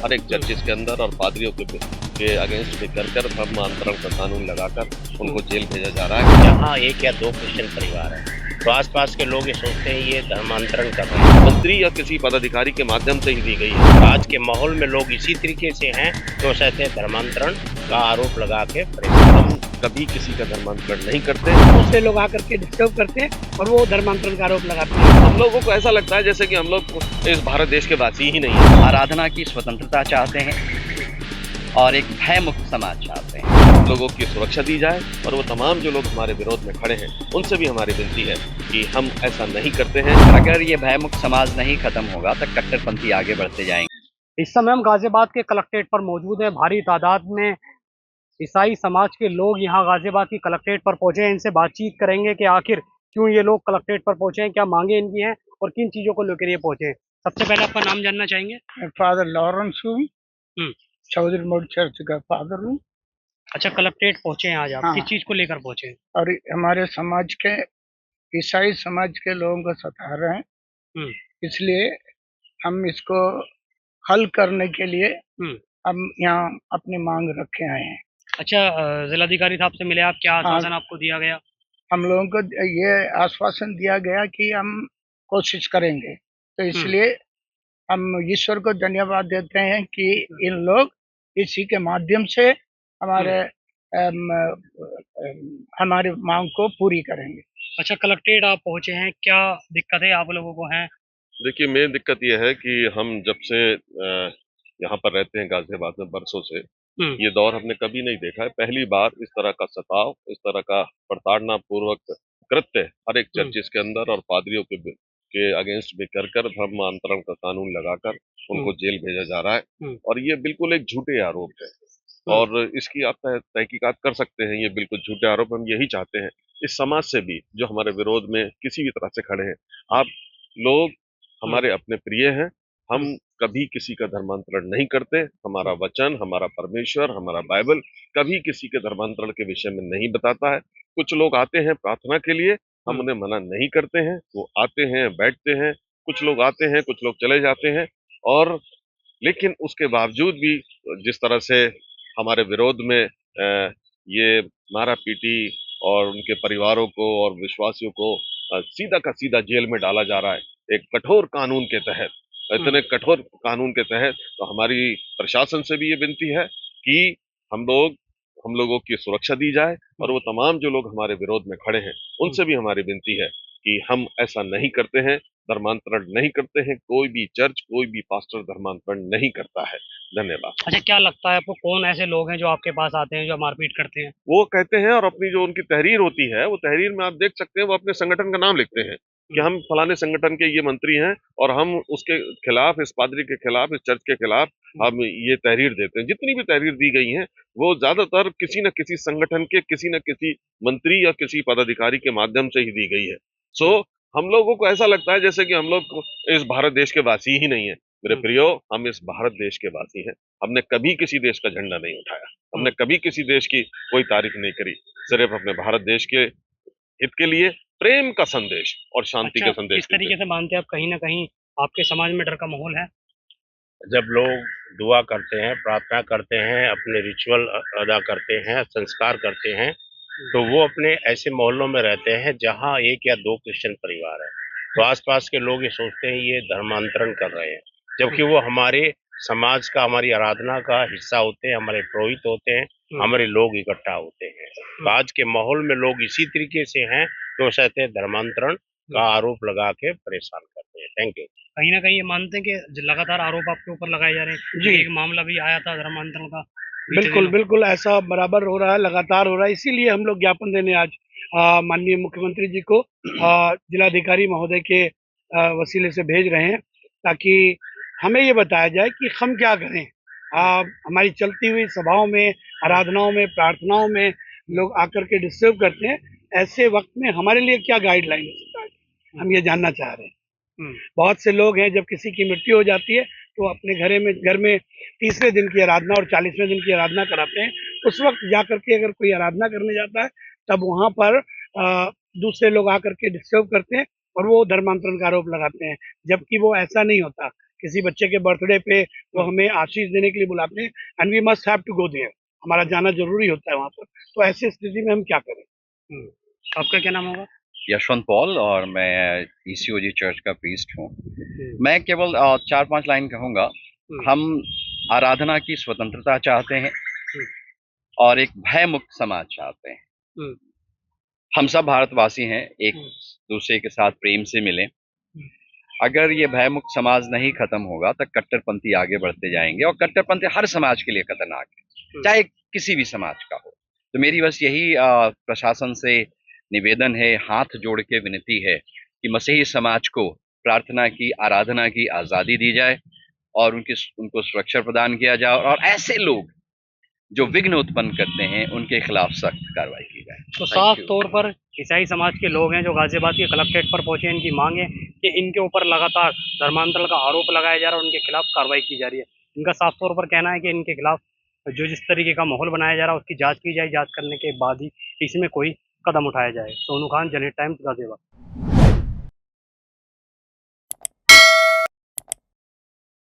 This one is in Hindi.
हर एक चर्चिस के अंदर और पादरियों के अगेंस्ट भी कर धर्मांतरण का कानून लगाकर उनको जेल भेजा जा रहा है। जहाँ एक या दो क्रिश्चियन परिवार है तो आसपास के लोग ये सोचते हैं ये धर्मांतरण कर रहे हैं। मंत्री या किसी पदाधिकारी के माध्यम से ही दी गई है। आज के माहौल में लोग इसी तरीके से हैं तो कहते हैं धर्मांतरण का आरोप लगा के परेशान। हम कभी किसी का धर्मांतरण नहीं करते। दूसरे लोग आकर के डिस्टर्ब करते हैं और वो धर्मांतरण का आरोप लगाते हैं। हम लोगों को ऐसा लगता है जैसे कि हम लोग इस भारत देश के वासी ही नहीं है। आराधना की स्वतंत्रता चाहते हैं और एक भय मुक्त समाज चाहते हैं। हम लोगों की सुरक्षा दी जाए और वो तमाम जो लोग हमारे विरोध में खड़े हैं उनसे भी हमारी विनती है कि हम ऐसा नहीं करते हैं। अगर ये भय मुक्त समाज नहीं खत्म होगा तो कट्टरपंथी आगे बढ़ते जाएंगे। इस समय हम गाजियाबाद के कलेक्ट्रेट पर मौजूद हैं। भारी तादाद में ईसाई समाज के लोग यहाँ गाजियाबाद की कलेक्ट्रेट पर पहुंचे हैं। इनसे बातचीत करेंगे कि आखिर क्यों ये लोग कलेक्ट्रेट पर पहुंचे हैं, क्या मांगे इनकी हैं और किन चीजों को लेकर ये पहुंचे हैं। सबसे पहले आपका नाम जानना चाहेंगे। फादर लॉरेंस हूँ, हम्म। चौधरी मोड़ चर्च का फादर हूँ। अच्छा, कलेक्ट्रेट पहुंचे हैं आज आप। हाँ। किस चीज को लेकर पहुंचे हैं? और हमारे समाज के ईसाई समाज के लोगों को सता रहे हैं, हम्म। इसलिए हम इसको हल करने के लिए हम यहाँ अपनी मांग रखे आए हैं। अच्छा, जिलाधिकारी साहब से मिले आप, क्या आश्वासन आपको दिया गया? हम लोगों को ये आश्वासन दिया गया कि हम कोशिश करेंगे, तो इसलिए हम ईश्वर को धन्यवाद देते हैं कि इन लोग इसी के माध्यम से हमारे मांग को पूरी करेंगे। अच्छा, कलेक्ट्रेट आप पहुंचे हैं, क्या दिक्कत है आप लोगों को है? देखिए, मेन दिक्कत यह है कि हम जब से यहाँ पर रहते हैं गाजियाबाद में बरसों से, ये दौर हमने कभी नहीं देखा है। पहली बार इस तरह का सताव, इस तरह का प्रताड़ना पूर्वक कृत्य हर एक चर्चिस के अंदर और पादरियों के अगेंस्ट भी कर धर्मांतरण का कानून लगाकर उनको जेल भेजा जा रहा है। और ये बिल्कुल एक झूठे आरोप है और इसकी आप तहकीकात कर सकते हैं। ये बिल्कुल झूठे आरोप। हम यही चाहते हैं इस समाज से भी जो हमारे विरोध में किसी भी तरह से खड़े हैं, आप लोग हमारे अपने प्रिय हैं। हम कभी किसी का धर्मांतरण नहीं करते। हमारा वचन, हमारा परमेश्वर, हमारा बाइबल कभी किसी के धर्मांतरण के विषय में नहीं बताता है। कुछ लोग आते हैं प्रार्थना के लिए, हम उन्हें मना नहीं करते हैं। वो आते हैं, बैठते हैं, कुछ लोग आते हैं, कुछ लोग चले जाते हैं। और लेकिन उसके बावजूद भी जिस तरह से हमारे विरोध में ये मारा पीटी और उनके परिवारों को और विश्वासियों को सीधा का सीधा जेल में डाला जा रहा है एक कठोर कानून के तहत, इतने कठोर कानून के तहत, तो हमारी प्रशासन से भी ये विनती है कि हम लोगों की सुरक्षा दी जाए और वो तमाम जो लोग हमारे विरोध में खड़े हैं उनसे भी हमारी विनती है कि हम ऐसा नहीं करते हैं, धर्मांतरण नहीं करते हैं। कोई भी चर्च, कोई भी पास्टर धर्मांतरण नहीं करता है। धन्यवाद। अच्छा, क्या लगता है आपको कौन ऐसे लोग हैं जो आपके पास आते हैं जो मारपीट करते हैं? वो कहते हैं और अपनी जो उनकी तहरीर होती है, वो तहरीर में आप देख सकते हैं, वो अपने संगठन का नाम लिखते हैं कि हम फलाने संगठन के ये मंत्री हैं और हम उसके खिलाफ, इस पादरी के खिलाफ, इस चर्च के खिलाफ हम ये तहरीर देते हैं। जितनी भी तहरीर दी गई हैं वो ज्यादातर किसी न किसी संगठन के, किसी न किसी मंत्री या किसी पदाधिकारी के माध्यम से ही दी गई है। सो हम लोगों को ऐसा लगता है जैसे कि हम लोग इस भारत देश के वासी ही नहीं है। मेरे प्रियो, हम इस भारत देश के वासी हैं। हमने कभी किसी देश का झंडा नहीं उठाया, हमने कभी किसी देश की कोई तारीफ नहीं करी। सिर्फ अपने भारत देश के हित के लिए प्रेम का संदेश और शांति का संदेश। किस तरीके से मानते हैं आप, कहीं ना कहीं आपके समाज में डर का माहौल है? जब लोग दुआ करते हैं, प्रार्थना करते हैं, अपने रिचुअल अदा करते हैं, संस्कार करते हैं, तो वो अपने ऐसे मोहल्लों में रहते हैं जहाँ एक या दो क्रिश्चियन परिवार है तो आसपास के लोग ये सोचते हैं ये धर्मांतरण कर रहे हैं, जबकि वो हमारे समाज का, हमारी आराधना का हिस्सा होते हैं, हमारे पुरोहित होते हैं, हमारे लोग इकट्ठा होते हैं। तो आज के माहौल में लोग इसी तरीके से हैं तो कहते हैं धर्मांतरण का आरोप लगा के परेशान करते हैं। Thank you. कहीं ना कहीं ये मानते हैं कि लगातार आरोप आपके ऊपर लगाए जा रहे हैं। जी। एक मामला भी आया था धर्मांतरण का। बिल्कुल बिल्कुल ऐसा बराबर हो रहा है, लगातार हो रहा है। इसीलिए हम लोग ज्ञापन देने आज माननीय मुख्यमंत्री जी को जिलाधिकारी महोदय के वसीले से भेज रहे हैं, ताकि हमें ये बताया जाए कि हम क्या करें। हमारी चलती हुई सभाओं में, आराधनाओं में, प्रार्थनाओं में लोग आकर के डिस्टर्ब करते हैं। ऐसे वक्त में हमारे लिए क्या गाइडलाइन हो सकता है, हम ये जानना चाह रहे हैं। बहुत से लोग हैं, जब किसी की मृत्यु हो जाती है तो अपने घर में 30वें दिन की आराधना और 40वें दिन की आराधना कराते हैं। उस वक्त जाकर के अगर कोई आराधना करने जाता है तब वहां पर दूसरे लोग आकर के डिस्टर्ब करते हैं और वो धर्मांतरण का आरोप लगाते हैं, जबकि वो ऐसा नहीं होता। किसी बच्चे के बर्थडे पे वो हमें आशीष देने के लिए बुलाते हैं and we must have to go there, हमारा जाना जरूरी होता है वहाँ पर। तो ऐसी स्थिति में हम क्या करें? आपका क्या नाम होगा? यशवंत पॉल और मैं ईसीओजी चर्च का प्रीस्ट हूँ। मैं केवल 4-5 लाइन कहूँगा। हम आराधना की स्वतंत्रता चाहते हैं और एक भय मुक्त समाज चाहते हैं। हम सब भारतवासी हैं, एक दूसरे के साथ प्रेम से मिलें। अगर ये भय मुक्त समाज नहीं खत्म होगा तो कट्टरपंथी आगे बढ़ते जाएंगे और कट्टरपंथी हर समाज के लिए खतरनाक है, चाहे किसी भी समाज का हो। तो मेरी बस यही प्रशासन से निवेदन है, हाथ जोड़ के विनती है कि मसीही समाज को प्रार्थना की, आराधना की आज़ादी दी जाए और उनको सुरक्षा प्रदान किया जाए और ऐसे लोग जो विघ्न उत्पन्न करते हैं उनके खिलाफ सख्त कार्रवाई की जाए। तो साफ तौर पर ईसाई समाज के लोग हैं जो गाजियाबाद के कलेक्ट्रेट पर पहुंचे, इनकी मांग है कि इनके ऊपर लगातार धर्मांतरण का आरोप लगाया जा रहा है और उनके खिलाफ कार्रवाई की जा रही है। इनका साफ तौर पर कहना है कि इनके खिलाफ जो जिस तरीके का माहौल बनाया जा रहा है उसकी जांच की जाए, जांच करने के बाद ही इसमें कोई कदम उठाया जाए। सोनू खान, जनहित टाइम्स, गाजियाबाद।